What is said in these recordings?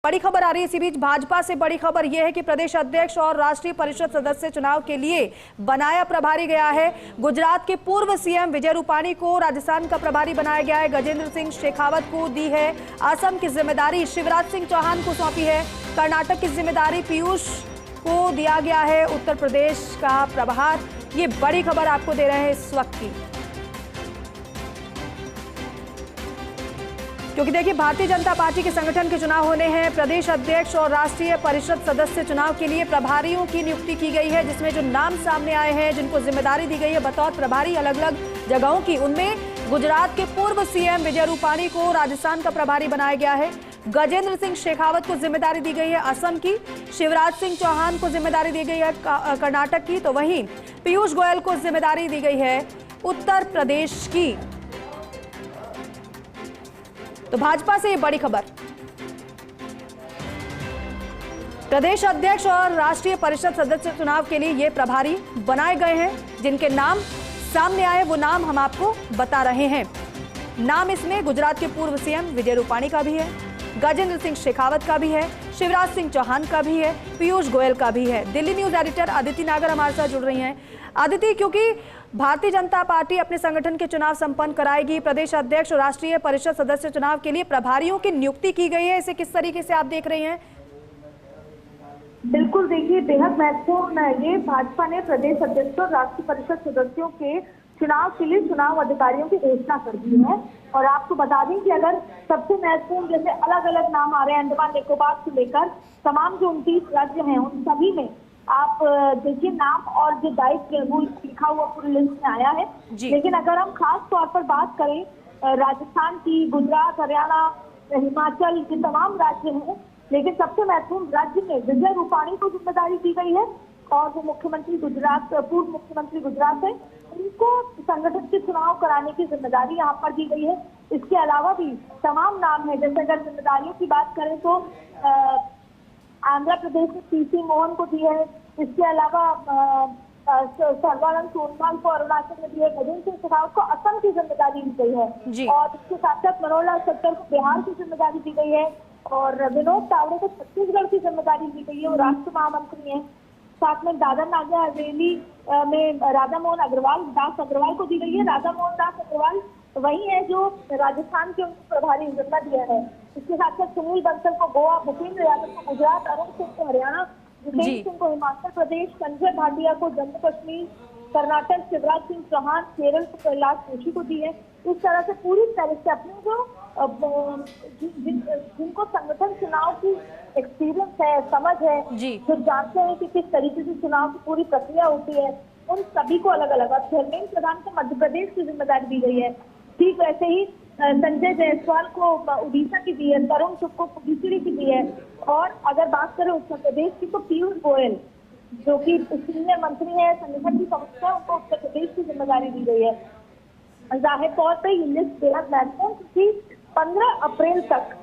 बड़ी खबर आ रही है इसी बीच भाजपा से। बड़ी खबर यह है कि प्रदेश अध्यक्ष और राष्ट्रीय परिषद सदस्य चुनाव के लिए बनाया प्रभारी गया है। गुजरात के पूर्व सीएम विजय रूपाणी को राजस्थान का प्रभारी बनाया गया है। गजेंद्र सिंह शेखावत को दी है असम की जिम्मेदारी, शिवराज सिंह चौहान को सौंपी है कर्नाटक की जिम्मेदारी, पीयूष को दिया गया है उत्तर प्रदेश का प्रभार। ये बड़ी खबर आपको दे रहे हैं इस वक्त की, क्योंकि देखिए भारतीय जनता पार्टी के संगठन के चुनाव होने हैं। प्रदेश अध्यक्ष और राष्ट्रीय परिषद सदस्य चुनाव के लिए प्रभारियों की नियुक्ति की गई है, जिसमें जो नाम सामने आए हैं, जिनको जिम्मेदारी दी गई है बतौर प्रभारी अलग अलग जगहों की, उनमें गुजरात के पूर्व सीएम विजय रूपाणी को राजस्थान का प्रभारी बनाया गया है। गजेंद्र सिंह शेखावत को जिम्मेदारी दी गई है असम की, शिवराज सिंह चौहान को जिम्मेदारी दी गई है कर्नाटक की, तो वहीं पीयूष गोयल को जिम्मेदारी दी गई है उत्तर प्रदेश की। तो भाजपा से ये बड़ी खबर, प्रदेश अध्यक्ष और राष्ट्रीय परिषद सदस्य चुनाव के लिए ये प्रभारी बनाए गए हैं। जिनके नाम सामने आए वो नाम हम आपको बता रहे हैं। नाम इसमें गुजरात के पूर्व सीएम विजय रूपाणी का भी है, गजेंद्र सिंह शेखावत का भी है, शिवराज सिंह चौहान का भी है, पीयूष गोयल का भी है। दिल्ली न्यूज एडिटर अदिति नागर हमारे साथ जुड़ रही हैं। अदिति, क्योंकि भारतीय जनता पार्टी अपने संगठन के चुनाव संपन्न कराएगी, प्रदेश अध्यक्ष और राष्ट्रीय परिषद सदस्य चुनाव के लिए प्रभारियों की नियुक्ति की गई है, इसे किस तरीके से आप देख रही हैं? बिल्कुल, देखिए बेहद महत्वपूर्ण है ये। भाजपा ने प्रदेश अध्यक्ष और राष्ट्रीय परिषद सदस्यों के चुनाव के लिए चुनाव अधिकारियों की घोषणा कर दी है। और आपको बता दें कि अगर सबसे महत्वपूर्ण जैसे अलग अलग नाम आ रहे हैं अंडमान निकोबार से लेकर तमाम जो 29 राज्य हैं उन सभी में आप देखिए नाम और जो दायित्व वो लिखा हुआ पूरी लिस्ट में आया है। लेकिन अगर हम खास तौर पर बात करें राजस्थान की, गुजरात, हरियाणा, हिमाचल, ये तमाम राज्य हैं, लेकिन सबसे महत्वपूर्ण राज्य में विजय रूपाणी को जिम्मेदारी दी गई है और वो मुख्यमंत्री गुजरात, पूर्व मुख्यमंत्री गुजरात है, उनको संगठन के चुनाव कराने की जिम्मेदारी यहाँ पर दी गई है। इसके अलावा भी तमाम नाम है, जैसे अगर जिम्मेदारियों की बात करें तो आंध्र प्रदेश में पीसी मोहन को दी है, इसके अलावा सर्बानंद सोनोवाल को अरुणाचल में दी है, गजेंद्र सिंह शेखावत को असम की जिम्मेदारी दी गई है और इसके साथ साथ मनोहर लाल खट्टर को बिहार की जिम्मेदारी दी गई है और विनोद तावड़े को छत्तीसगढ़ की जिम्मेदारी दी गई है, वो राष्ट्र महामंत्री है। साथ में दादर नागर हवेली में राधा मोहन अग्रवाल, दास अग्रवाल को दी गई है। राधा मोहन दास अग्रवाल वही है जो राजस्थान के उनको प्रभारी जिम्मा दिया है। इसके साथ साथ सुनील बंसल को गोवा, भूपेंद्र यादव को गुजरात, अरुण सिंह को हरियाणा, जितेंद्र सिंह को हिमाचल प्रदेश, संजय भाटिया को जम्मू कश्मीर, कर्नाटक शिवराज सिंह चौहान, केरल को कैलाश जोशी को दी है। इस तरह से पूरी तरह से अपने जो जिनको संगठन चुनाव की एक्सपीरियंस है, समझ है, जो जानते हैं कि किस तरीके से चुनाव की पूरी प्रक्रिया होती है, उन सभी को अलग अलग। धर्मेंद्र प्रधान को मध्य प्रदेश की जिम्मेदारी दी गई है, ठीक वैसे ही संजय जायसवाल को उड़ीसा की दी है, तरुण चुग को पुडुचेरी की दी है और अगर बात करें उत्तर प्रदेश की तो पीयूष गोयल जो कि सीनियर मंत्री है, संगठन की समस्या, उनको उत्तर प्रदेश की जिम्मेदारी दी गई है। जाहिर तौर पर ये लिस्ट बेहद महत्वपूर्ण, क्योंकि 15 अप्रैल तक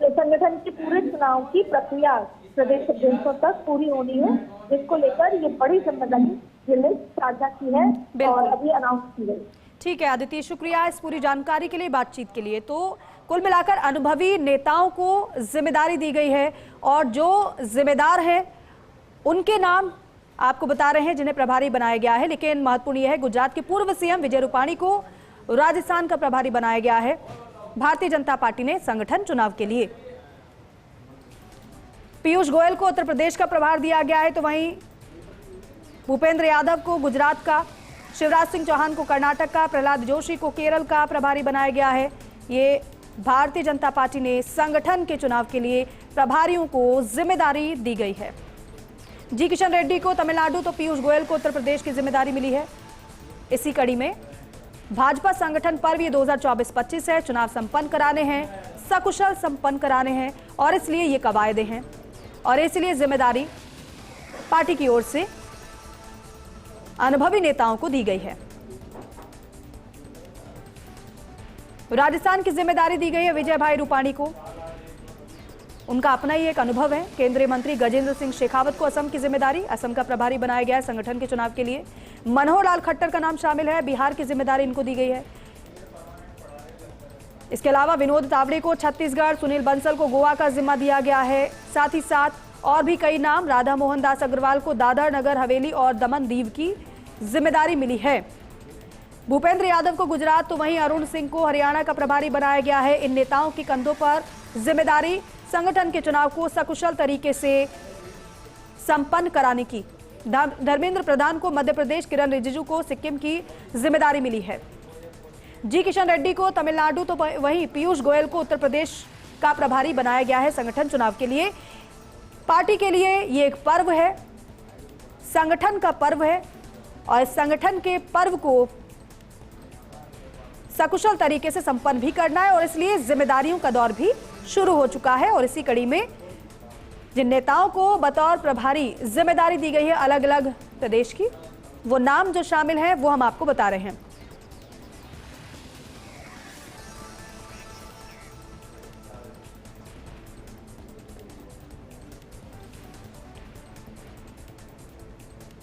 संगठन के पूरे चुनाव की प्रक्रिया प्रदेश अध्यक्षों तक पूरी होनी है, जिसको लेकर ये बड़ी जिम्मेदारी ये लिस्ट साझा की है और अभी अनाउंस की गई। ठीक है आदित्य, शुक्रिया इस पूरी जानकारी के लिए, बातचीत के लिए। तो कुल मिलाकर अनुभवी नेताओं को जिम्मेदारी दी गई है और जो जिम्मेदार हैं उनके नाम आपको बता रहे हैं जिन्हें प्रभारी बनाया गया है। लेकिन महत्वपूर्ण यह है गुजरात के पूर्व सीएम विजय रूपाणी को राजस्थान का प्रभारी बनाया गया है भारतीय जनता पार्टी ने संगठन चुनाव के लिए। पीयूष गोयल को उत्तर प्रदेश का प्रभार दिया गया है, तो वहीं भूपेंद्र यादव को गुजरात का, शिवराज सिंह चौहान को कर्नाटक का, प्रहलाद जोशी को केरल का प्रभारी बनाया गया है। ये भारतीय जनता पार्टी ने संगठन के चुनाव के लिए प्रभारियों को जिम्मेदारी दी गई है। जी किशन रेड्डी को तमिलनाडु, तो पीयूष गोयल को उत्तर प्रदेश की जिम्मेदारी मिली है। इसी कड़ी में भाजपा संगठन पर्व ये 2024-25 है, चुनाव संपन्न कराने हैं, सकुशल संपन्न कराने हैं और इसलिए ये कवायदे हैं और इसलिए जिम्मेदारी पार्टी की ओर से अनुभवी नेताओं को दी गई है। राजस्थान की जिम्मेदारी दी गई है विजय भाई रूपाणी को, उनका अपना ही एक अनुभव है। केंद्रीय मंत्री गजेंद्र सिंह शेखावत को असम की जिम्मेदारी, असम का प्रभारी बनाया गया है संगठन के चुनाव के लिए। मनोहर लाल खट्टर का नाम शामिल है, बिहार की जिम्मेदारी इनको दी गई है। इसके अलावा विनोद तावड़े को छत्तीसगढ़, सुनील बंसल को गोवा का जिम्मा दिया गया है। साथ ही साथ और भी कई नाम, राधा मोहन दास अग्रवाल को दादर नगर हवेली और दमन दीव की जिम्मेदारी मिली है। भूपेंद्र यादव को गुजरात तो वहीं अरुण सिंह को हरियाणा का प्रभारी बनाया गया है। इन नेताओं के कंधों पर जिम्मेदारी संगठन के चुनाव को सकुशल तरीके से संपन्न कराने की। धर्मेंद्र प्रधान को मध्य प्रदेश, किरण रिजिजू को सिक्किम की जिम्मेदारी मिली है। जी किशन रेड्डी को तमिलनाडु तो वहीं पीयूष गोयल को उत्तर प्रदेश का प्रभारी बनाया गया है। संगठन चुनाव के लिए पार्टी के लिए ये एक पर्व है, संगठन का पर्व है और इस संगठन के पर्व को सकुशल तरीके से संपन्न भी करना है और इसलिए जिम्मेदारियों का दौर भी शुरू हो चुका है। और इसी कड़ी में जिन नेताओं को बतौर प्रभारी जिम्मेदारी दी गई है अलग अलग प्रदेश की, वो नाम जो शामिल हैं वो हम आपको बता रहे हैं।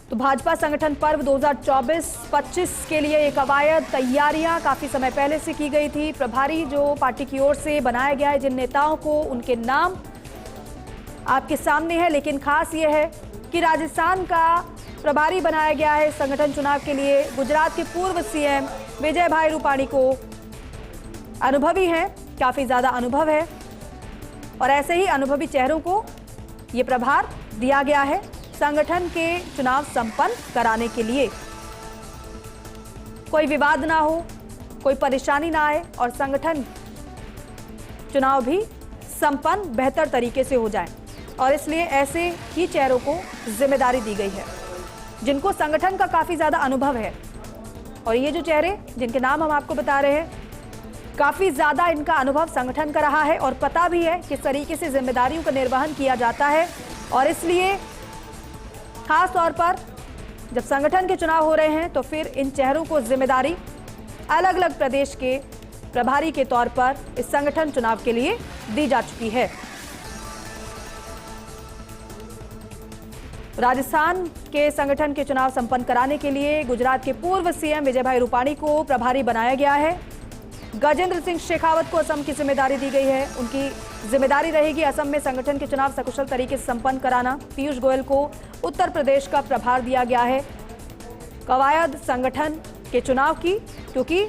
तो भाजपा संगठन पर्व 2024-25 के लिए ये कवायद तैयारियां काफी समय पहले से की गई थी। प्रभारी जो पार्टी की ओर से बनाया गया है, जिन नेताओं को, उनके नाम आपके सामने है, लेकिन खास ये है कि राजस्थान का प्रभारी बनाया गया है संगठन चुनाव के लिए। गुजरात के पूर्व सीएम विजय भाई रूपाणी को अनुभवी हैं, काफी ज्यादा अनुभव है और ऐसे ही अनुभवी चेहरों को ये प्रभार दिया गया है संगठन के चुनाव संपन्न कराने के लिए। कोई विवाद ना हो, कोई परेशानी ना आए और संगठन चुनाव भी संपन्न बेहतर तरीके से हो जाए और इसलिए ऐसे ही चेहरों को जिम्मेदारी दी गई है जिनको संगठन का काफी ज्यादा अनुभव है। और ये जो चेहरे जिनके नाम हम आपको बता रहे हैं, काफी ज्यादा इनका अनुभव संगठन का रहा है और पता भी है किस तरीके से जिम्मेदारियों का निर्वहन किया जाता है। और इसलिए खास तौर पर जब संगठन के चुनाव हो रहे हैं तो फिर इन चेहरों को जिम्मेदारी अलग अलग प्रदेश के प्रभारी के तौर पर इस संगठन चुनाव के लिए दी जा चुकी है। राजस्थान के संगठन के चुनाव संपन्न कराने के लिए गुजरात के पूर्व सीएम विजय भाई रूपाणी को प्रभारी बनाया गया है। गजेंद्र सिंह शेखावत को असम की जिम्मेदारी दी गई है। उनकी जिम्मेदारी रहेगी असम में संगठन के चुनाव सकुशल तरीके से संपन्न कराना। पीयूष गोयल को उत्तर प्रदेश का प्रभार दिया गया है। कवायद संगठन के चुनाव की, क्योंकि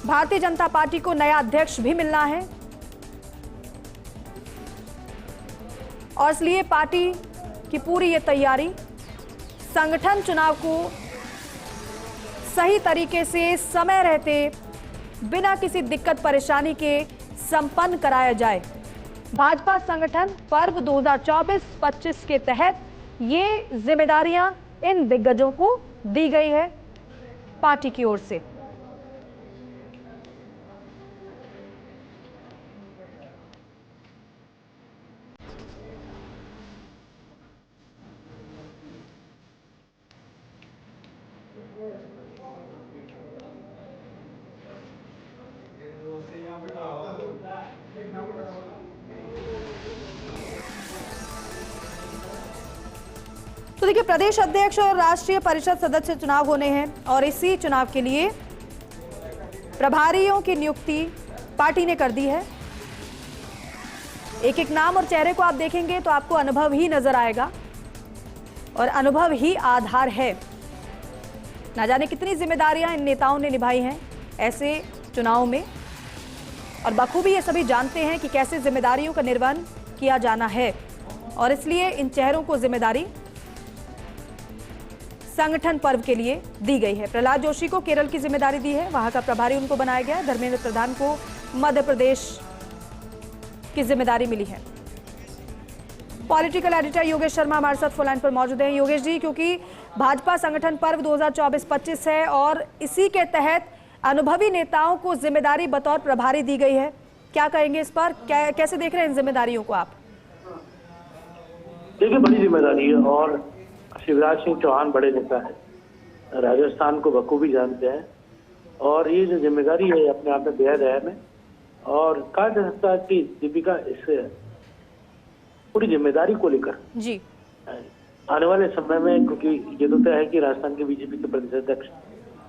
भारतीय जनता पार्टी को नया अध्यक्ष भी मिलना है और इसलिए पार्टी की पूरी ये तैयारी संगठन चुनाव को सही तरीके से समय रहते बिना किसी दिक्कत परेशानी के संपन्न कराया जाए। भाजपा संगठन पर्व 2024-25 के तहत ये जिम्मेदारियां इन दिग्गजों को दी गई है पार्टी की ओर से। तो देखिए, प्रदेश अध्यक्ष और राष्ट्रीय परिषद सदस्य चुनाव होने हैं और इसी चुनाव के लिए प्रभारियों की नियुक्ति पार्टी ने कर दी है। एक एक नाम और चेहरे को आप देखेंगे तो आपको अनुभव ही नजर आएगा और अनुभव ही आधार है। ना जाने कितनी जिम्मेदारियां इन नेताओं ने निभाई हैं ऐसे चुनाव में और बखूबी ये सभी जानते हैं कि कैसे जिम्मेदारियों का निर्वहन किया जाना है और इसलिए इन चेहरों को जिम्मेदारी संगठन पर्व के लिए दी गई है। प्रहलाद जोशी को केरल की जिम्मेदारी दी है, वहां का प्रभारी उनको बनाया गया। धर्मेंद्र प्रधान को मध्य प्रदेश की जिम्मेदारी मिली है। पॉलिटिकल एडिटर योगेश शर्मा हमारे साथ फोन लाइन पर मौजूद हैं। योगेश जी, क्योंकि भाजपा संगठन पर्व 2024-25 है और इसी के तहत अनुभवी नेताओं को जिम्मेदारी बतौर प्रभारी दी गई है, क्या कहेंगे इस पर? कैसे देख रहे हैं इन जिम्मेदारियों को आप? देखिए, बड़ी जिम्मेदारी है और शिवराज सिंह चौहान बड़े नेता है, राजस्थान को बखूबी जानते हैं और ये जो जिम्मेदारी है अपने आप में बेहद अहम है। और कहा जा सकता है कि दीपिका इस पूरी जिम्मेदारी को लेकर जी आने वाले समय में, क्योंकि ये तो तय है कि राजस्थान के बीजेपी के प्रदेश अध्यक्ष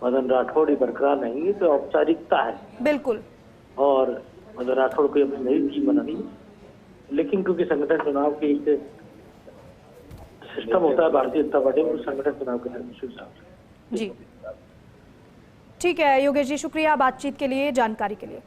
मदन राठौड़ ही बरकरार रहेंगे तो औपचारिकता है, बिल्कुल। और मदन राठौड़ को अपनी नई टीम बनानी है। लेकिन क्योंकि संगठन चुनाव की एक सिस्टम होता है भारतीय जनता पार्टी में, संगठन चुनाव के हिसाब से। जी ठीक है योगेश जी, शुक्रिया बातचीत के लिए, जानकारी के लिए।